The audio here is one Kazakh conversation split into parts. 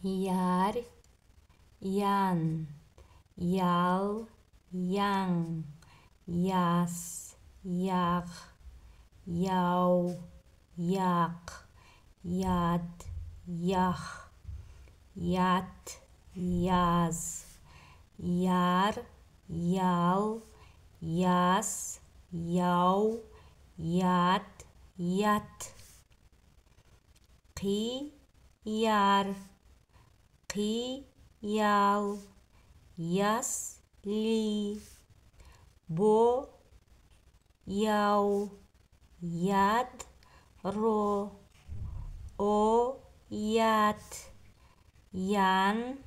яр, ян, ял, яң, яс, яғ, яу, яқ, яд, ях, ят, яз, яр, ял, яс, яу, ят, ят. Қи, яр, қи, ял, яс, ли, бо, яу, яд, ро, о, ят, ян,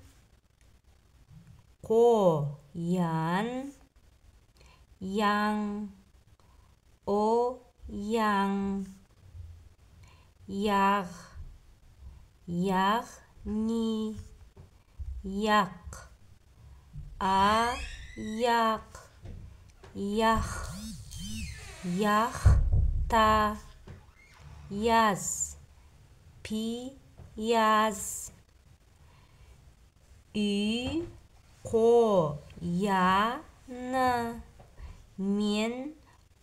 ко, ян, яң, о, яң, яғ, яғ, ни, яқ, а, яқ, ях, ях, та, яз, пи, яз, үй, қо, я, ны, мен,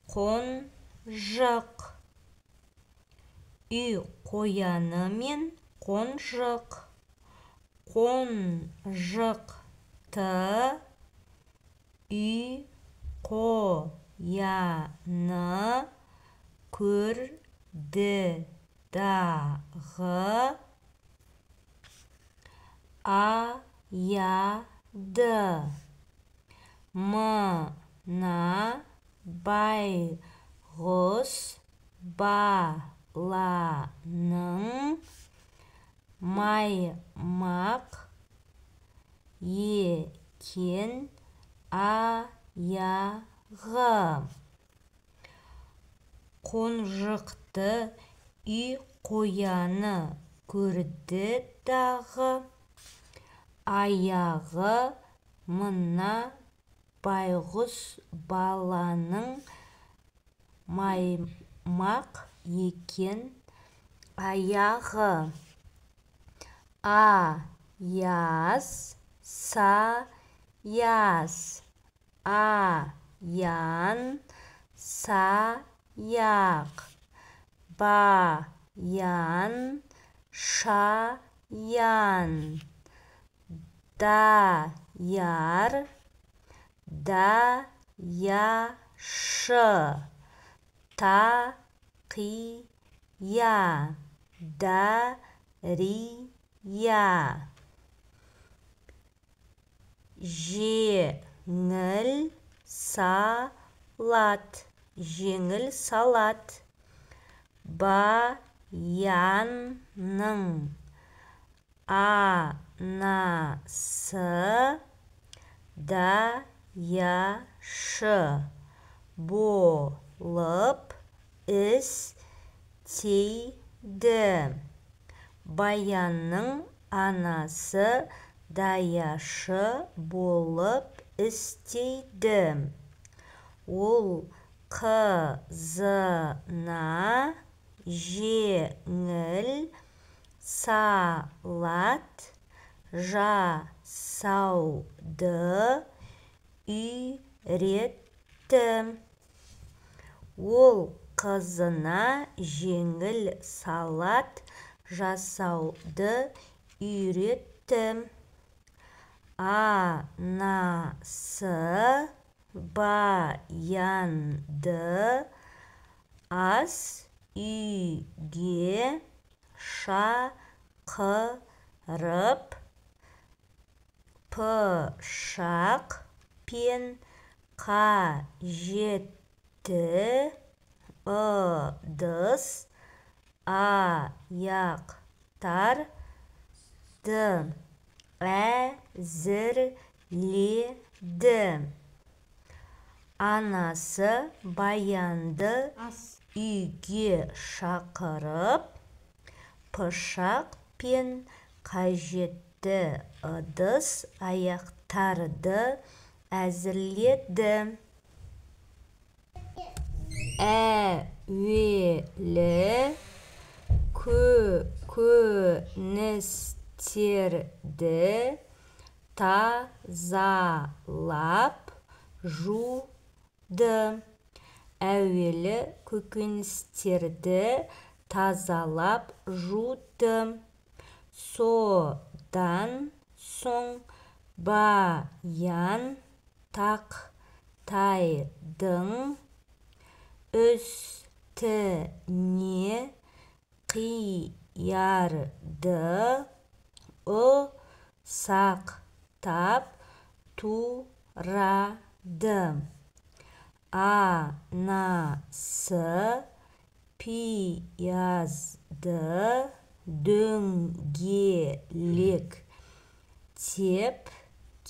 қон, жық. Үй қояны мен қонжық. Қонжықты үй қояны көрді дағы аяды. Мына байғұс баланың маймақ екен аяғы. Қонжықты үй қояны көрді дағы аяғы. Мына байғұс баланың маймақ екен аяғы. Аяз, саяз, аян, саяқ, баян, шаян, даяр, даяшы, тақия, дария. Жеңіл салат, жеңіл салат. Баянның анасы даяшы болып істейді. Баянның анасы даяшы болып істейді. Ол қызына жеңіл салат жасауды үйретті. Ол қызына жеңіл салат жасауды үйретті. Анасы баянды ас үйге шақырып, пышақ пен қажетті ыдыс аяқтарды әзірледі. Анасы баянды ас үйге шақырып, пышақ пен қажетті ыдыс аяқтарды әзірледі. Әуелі көкөністі көкөністерді тазалап жуды. Әуелі көкөністерді тазалап жуды. Содан соң Баян тақтайдың үстіне қиярды ұсақтап турады. Анасы пиязды дөңгелектеп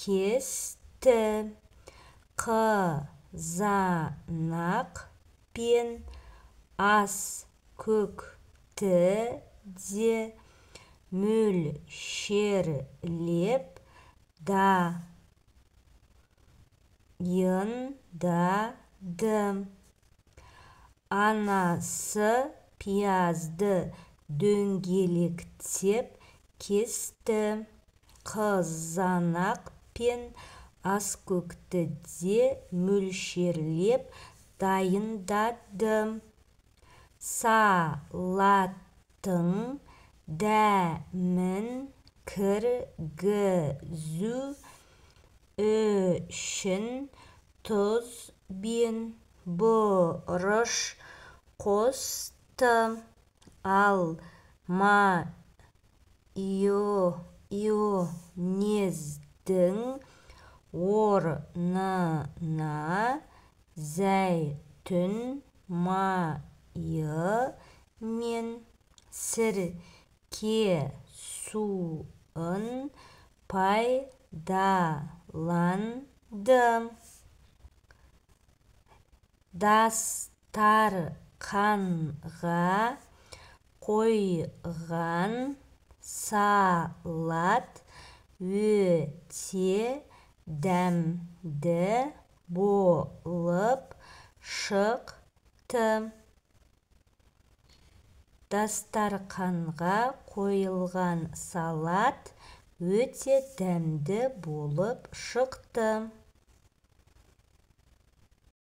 кесті. Қызанақ пен аскөкті де мөлшерлеп дайындады. Анасы пиязды дөңгелектеп кесті. Қызанақ пен аскөкті де мөлшерлеп дайындады. Салаттың дәмін кіргізу үшін тұз бен бұрыш қосты. Ал майонездің орнына зәйтүн майы мен сірке суын пайдаланды. Дастарқанға қойған салат өте дәмді болып шықты. Дастарқанға қойылған салат өте дәмді болып шықты.